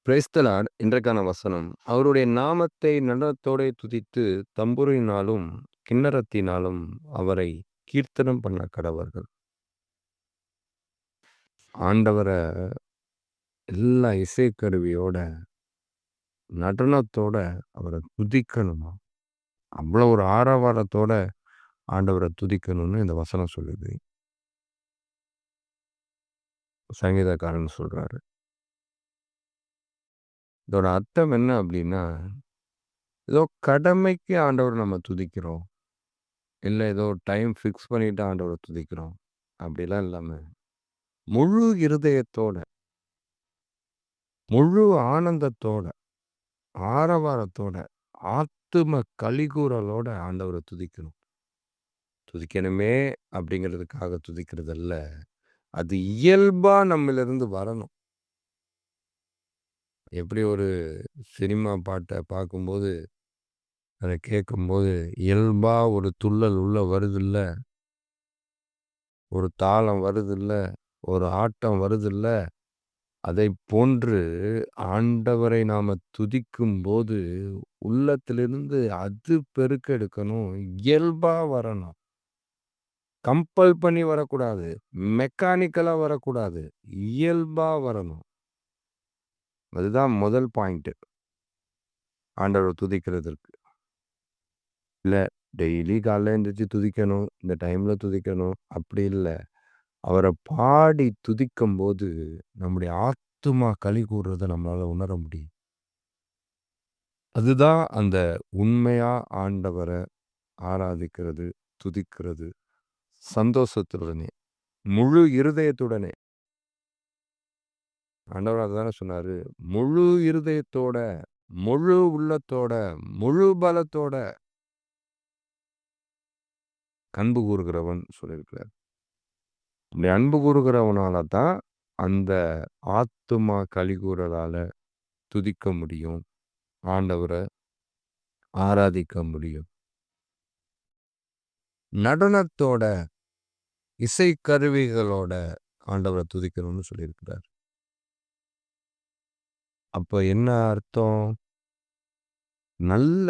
Praise the Lord. இன்றைக்கான வசனம். அவருடைய நாமத்தை நடனத்தோடே துதித்து, தம்புரினாலும், கின்னரத்தினாலும் அவரை கீர்த்தனம் பண்ண கடவர்கள். ஆண்டவர எல்லா இசைக்கருவியோட, நடனத்தோட அவர துதிக்கணுமா. அவ்வளோ ஒரு ஆரவாரத்தோட ஆண்டவர துதிக்கணும்னு இந்த வசனம் சொல்லுது. சங்கீதக்காரன் சொல்றாரு. இதோட அர்த்தம் என்ன அப்டின்னா, ஏதோ கடமைக்கு ஆண்டவர நம்ம துதிக்கிறோம். இல்ல ஏதோ டைம் ஃபிக்ஸ் பண்ணிட்டு ஆண்டவர துதிக்கிறோம். அப்படிலாம் இல்லாம முழு இருதயத்தோட, முழு ஆனந்தத்தோட, ஆரவாரத்தோட, ஆத்தும களிகூறலோட ஆண்டவர துதிக்கணும். துதிக்கணுமே அப்படிங்கிறதுக்காக துதிக்கிறதல்ல. அது இயல்பா நம்மிலிருந்து வரணும். எப்படி ஒரு சினிமா பாட்ட பார்க்கும்போது, அத கேட்கும்போது, இயல்பா ஒரு துள்ளல் உள்ள வருதுல்ல, ஒரு தாளம் வருதுல்ல, ஒரு ஆட்டம் வருதுல்ல, அதைப் போன்று ஆண்டவரை நாம துதிக்கும்போது, உள்ளத்திலிருந்து அது பெருக்கெடுக்கணும். இயல்பா வரணும். கம்பல் பண்ணி வரக்கூடாது. மெக்கானிக்கலா வரக்கூடாது. இயல்பா வரணும். அதுதான் முதல் பாயிண்ட்டு. ஆண்டவர துதிக்கிறதற்கு. இல்ல டெய்லி காலைல எந்திரிச்சு துதிக்கணும். இந்த டைம்ல துதிக்கணும். அப்படி இல்ல. அவர பாடி துதிக்கும்போது, நம்முடைய ஆத்துமா களி கூர்றத நம்மளால உணர முடியும். அதுதான் அந்த உண்மையா ஆண்டவர ஆராதிக்கிறது, துதிக்கிறது, சந்தோஷத்துடனே, முழு இருதயத்துடனே. ஆண்டவர் அதுதானே சொன்னாரு. முழு இருதயத்தோட, முழு உள்ளத்தோட, முழு பலத்தோட அன்பு கூறுகிறவன் சொல்லியிருக்கிறார். அப்படி அன்பு கூறுகிறவனால தான் அந்த ஆத்துமா களிகூறலால துதிக்க முடியும். ஆண்டவர ஆராதிக்க முடியும். நடனத்தோட, இசைக்கருவிகளோட ஆண்டவர துதிக்கணும்னு சொல்லியிருக்கிறார். அப்ப என்ன அர்த்தம்? நல்ல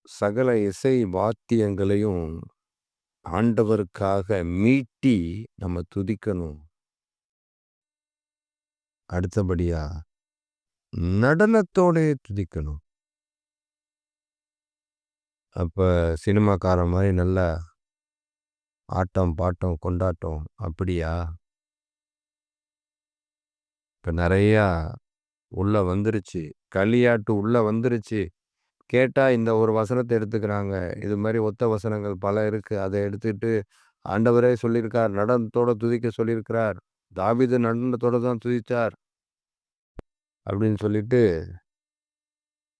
சகல இசை வாத்தியங்களையும் ஆண்டவருக்காக மீட்டி நம்ம துதிக்கணும். அடுத்தபடியா நடனத்தோடே துதிக்கணும். அப்ப சினிமாக்காரன் மாரி நல்லா ஆட்டம், பாட்டம், கொண்டாட்டம் அப்படியா? இப்ப நெறையா உள்ள வந்துருச்சு. களியாட்டு உள்ள வந்துருச்சு. கேட்டா இந்த ஒரு வசனத்த எடுத்துக்கிறாங்க. இது மாரி ஒத்த வசனங்கள் பல இருக்கு. அத எடுத்துட்டு ஆண்டவரே சொல்லியிருக்கார். நடனத்தோட துதிக்க சொல்லியிருக்கிறார். தாவீது நடனத்தோட தான் துதித்தார். அப்படின்னு சொல்லிட்டு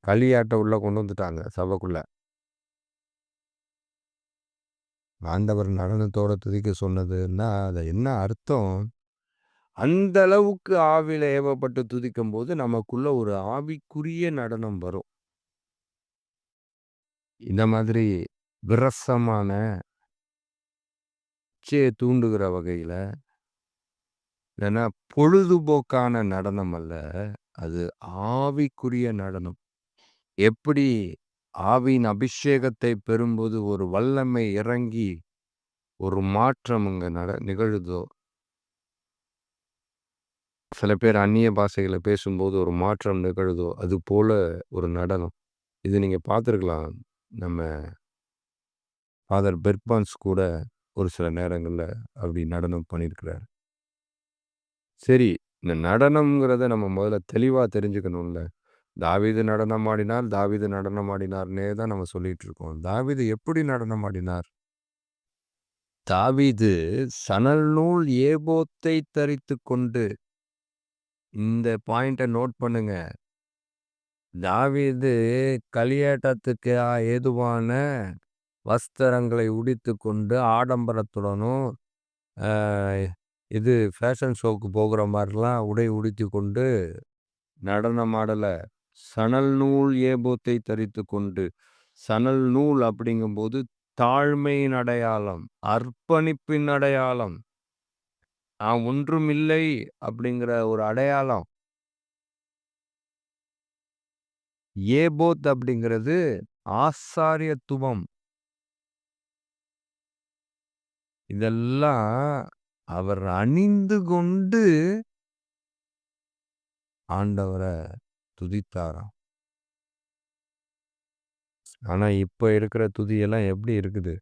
களியாட்ட உள்ள கொண்டு வந்துட்டாங்க சபைக்குள்ள. ஆண்டவர் நடனத்தோட துதிக்க சொன்னதுன்னா, அது என்ன அர்த்தம்? அந்த அளவுக்கு ஆவியில ஏவப்பட்டு துதிக்கும்போது, நமக்குள்ள ஒரு ஆவிக்குரிய நடனம் வரும். இந்த மாதிரி விரசமான, இச்சைய தூண்டுகிற வகையில, இல்லன்னா பொழுதுபோக்கான நடனம் அல்ல. அது ஆவிக்குரிய நடனம். எப்படி ஆவியின் அபிஷேகத்தை பெறும்போது ஒரு வல்லமை இறங்கி, ஒரு மாற்றம் அங்க நிகழுதோ, சில பேர் அந்நிய பாஷைகள பேசும்போது ஒரு மாற்றம் நிகழுதோ, அதுபோல ஒரு நடனம். இது நீங்க பார்த்துருக்கலாம். நம்ம ஃபாதர் பெர்க்மான்ஸ் கூட ஒரு சில நேரங்கள்ல அப்படி நடனம் பண்ணியிருக்கிறாரு. சரி, இந்த நடனம்ங்கிறத நம்ம முதல்ல தெளிவா தெரிஞ்சுக்கணும்ல. தாவீது நடனம் ஆடினார், தாவீது நடனம் ஆடினார்ன்னே தான் நம்ம சொல்லிட்டு இருக்கோம். தாவீது எப்படி நடனம் ஆடினார்? தாவீது சணல் நூல் ஏபோத்தை தரித்துக் கொண்டு இந்த பாயிண்ட்ட நோட் பண்ணுங்க. தாவீது களியாட்டத்துக்கு ஏதுவான வஸ்திரங்களை உடுத்திக்கொண்டு ஆடம்பரத்துடனும், அ இது ஃபேஷன் ஷோக்கு போகிற மாரிலாம் உடை உடுத்திக்கொண்டு நடனம் ஆடல. சணல் நூல் ஏபோத்தை தரித்துக்கொண்டு, சணல் நூல் அப்படிங்கும்போது தாழ்மையின் அடையாளம், அர்ப்பணிப்பின் அடையாளம். நான் ஒன்றுமில்லை அப்படிங்கிற ஒரு அடையாளம். ஏபோத் அப்படிங்கிறது ஆசாரியத்துவம். இதெல்லாம் அவர் அணிந்து கொண்டு ஆண்டவர துதித்தாராம். ஆனா, இப்ப இருக்கிற துதியெல்லாம் எப்படி இருக்குது?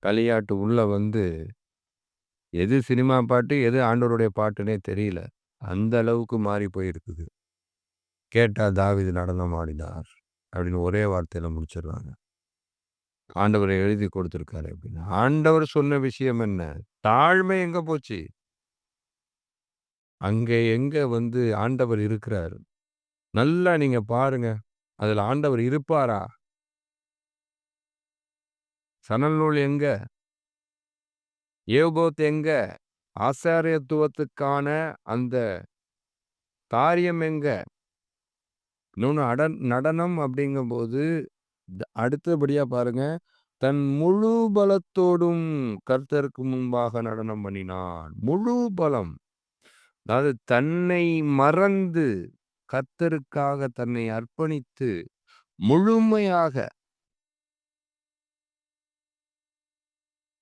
களியாட்டு உள்ள வந்து எது சினிமா பாட்டு, எது ஆண்டவருடைய பாட்டுன்னே தெரியல. அந்த அளவுக்கு மாறி போயிருக்குது. கேட்டா தாவீது நடனம் ஆடினார் அப்படின்னு ஒரே வார்த்தையில முடிச்சிடுறாங்க. ஆண்டவர் எழுதி கொடுத்திருக்காரு அப்படின்னு. ஆண்டவர் சொன்ன விஷயம் என்ன? தாழ்மை எங்க போச்சு? அங்க எங்க வந்து ஆண்டவர் இருக்கிறாரு? நல்லா நீங்க பாருங்க. அதுல ஆண்டவர் இருப்பாரா? சணல் நூல் எங்க? ஏபோத் எங்க? ஆசாரியத்துவத்துக்கான அந்த காரியம் எங்க? இன்னொன்னு நடனம் அப்படிங்கும்போது, அடுத்தபடியா பாருங்க, தன் முழு பலத்தோடும் கர்த்தருக்கு முன்பாக நடனம் பண்ணினான். முழு பலம். அதாவது தன்னை மறந்து, கர்த்தருக்காக தன்னை அர்ப்பணித்து, முழுமையாக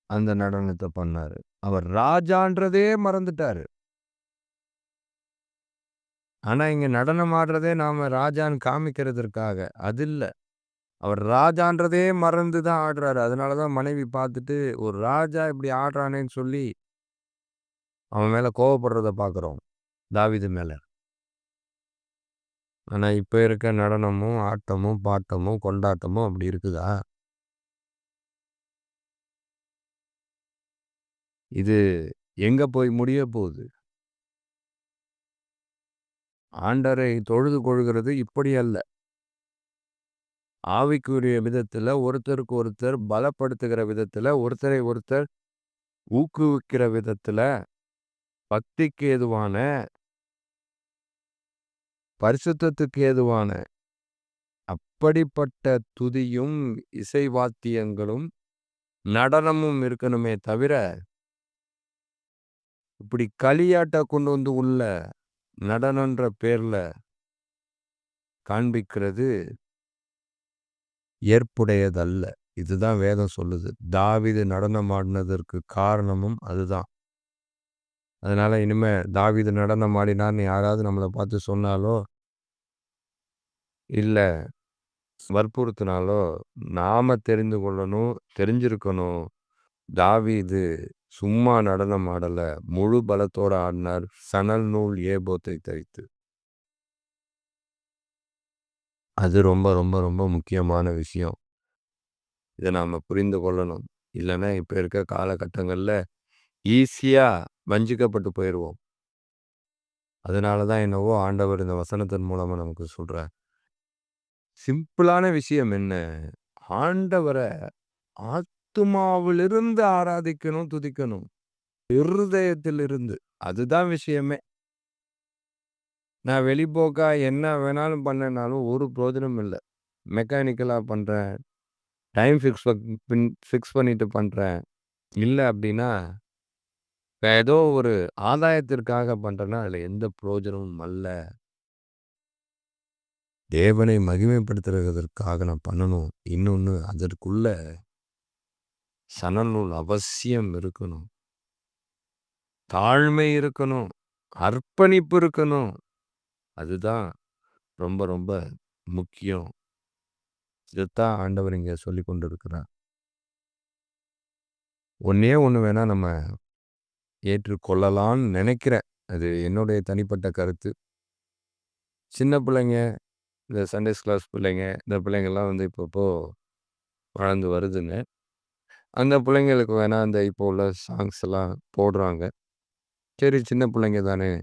அந்த நடனத்த பண்ணாரு. அவர் ராஜான்றதே மறந்துட்டாரு. ஆனா, இங்க நடனம் ஆடுறதே நாம ராஜான்னு காமிக்கிறதற்காக. அது இல்ல. அவர் ராஜான்றதே மறந்து தான் ஆடுறாரு. அதனால தான் மனைவி பார்த்துட்டு, ஒரு ராஜா இப்படி ஆடுறானேன்னு சொல்லி, அவன் மேல கோவப்படுறத பார்க்குறோம். தாவீது மேல. ஆனா, இப்ப இருக்க நடனமும், ஆட்டமும், பாட்டமும், கொண்டாட்டமும் அப்படி இருக்குதா? இது எங்க போய் முடிய போகுது? ஆண்டவரை தொழுது கொள்கிறது இப்படி அல்ல. ஆவிக்குரிய விதத்தில, ஒருத்தருக்கு ஒருத்தர் பலப்படுத்துகிற விதத்தில, ஒருத்தரை ஒருத்தர் ஊக்குவிக்கிற விதத்தில, பக்திக்கு ஏதுவான, பரிசுத்தத்துக்கு ஏதுவான அப்படிப்பட்ட துதியும், இசை வாத்தியங்களும், நடனமும் இருக்கணுமே தவிர, இப்படி களியாட்ட கொண்டு வந்து உள்ள நடனன்ற பேர்ல காண்பிக்கிறது ஏற்புடையதல்ல. இதுதான் வேதம் சொல்லுது. தாவீது நடனம் ஆடினதற்கு காரணமும் அதுதான். அதனால இனிமே தாவீது நடனம் ஆடினார்ன்னு யாராவது நம்மள பார்த்து சொன்னாலோ, இல்ல வற்புறுத்தினாலோ, நாம தெரிந்து கொள்ளணும், தெரிஞ்சிருக்கணும். தாவீது சும்மா நடனம் ஆடல. முழு பலத்தோட ஆடினார். சணல் நூல் ஏபோத்தை தரித்து. அது ரொம்ப, ரொம்ப, ரொம்ப முக்கியமான விஷயம். இத நாம புரிந்து கொள்ளணும். இல்லன்னா இப்ப இருக்க காலகட்டங்கள்ல ஈஸியா வஞ்சிக்கப்பட்டு போயிருவோம். அதனால தான் என்னவோ ஆண்டவர் இந்த வசனத்தின் மூலமா நமக்கு சொல்றார். சிம்பிளான விஷயம் என்ன? ஆண்டவர ஆத்துமாவிலிருந்து ஆராதிக்கணும், துதிக்கணும். இருதயத்திலிருந்து. அதுதான் விஷயமே. நான் வெளிப்போக்கா என்ன வேணாலும் பண்ணேன்னாலும் ஒரு பிரயோஜனமும் இல்ல. மெக்கானிக்கலா பண்றேன். டைம் ஃபிக்ஸ் பண்ணிட்டு பண்றேன். இல்ல அப்டின்னா, ஏதோ ஒரு ஆதாயத்திற்காக பண்றேன்னா, அதுல எந்த பிரயோஜனமும் அல்ல. தேவனை மகிமைப்படுத்துறதற்காக நான் பண்ணணும். இன்னொன்னு அதற்குள்ள சணல் அவசியம் இருக்கணும். தாழ்மை இருக்கணும். அர்ப்பணிப்பு இருக்கணும். அதுதான் ரொம்ப ரொம்ப முக்கியம். இதத்தான் ஆண்டவர் இங்க சொல்லிக் கொண்டிருக்கிறார். ஒண்ணே ஒண்ணு வேணா நம்ம ஏற்றுக்கொள்ளலாம்னு நெனைக்கிறேன். அது என்னுடைய தனிப்பட்ட கருத்து. சின்ன பிள்ளைங்க, இந்த சண்டேஸ் கிளாஸ் பிள்ளைங்க, இந்த பிள்ளைங்கலாம் வந்து இப்பப்போ வளர்ந்து வருதுங்க. அந்த பிள்ளைங்களுக்கு வேணா இந்த இப்போ உள்ள சாங்ஸ் எல்லாம் போடுறாங்க. சரி சின்ன பிள்ளைங்க தானே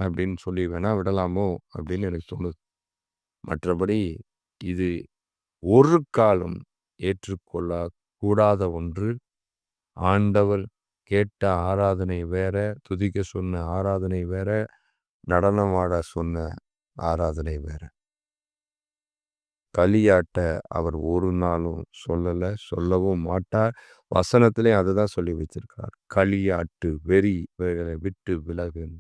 அப்படின்னு சொல்லி வேணா விடலாமோ அப்படின்னு எனக்கு தோணுது. மற்றபடி இது ஒரு காலம் ஏற்றுக்கொள்ளக் கூடாத ஒன்று. ஆண்டவர் கேட்ட ஆராதனை வேற, துதிக்க சொன்ன ஆராதனை வேற, நடனம் ஆட சொன்ன ஆராதனை வேற. களியாட்ட அவர் ஒரு நாளும் சொல்லல, சொல்லவும் மாட்டார். வசனத்திலேயும் அதுதான் சொல்லி வச்சிருக்கார். களியாட்டு வெறி விட்டு விலகுன்னு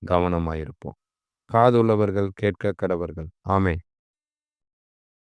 கவனமாயிருப்போம். காதுள்ளவர்கள் கேட்க கடவர்கள். ஆமென்.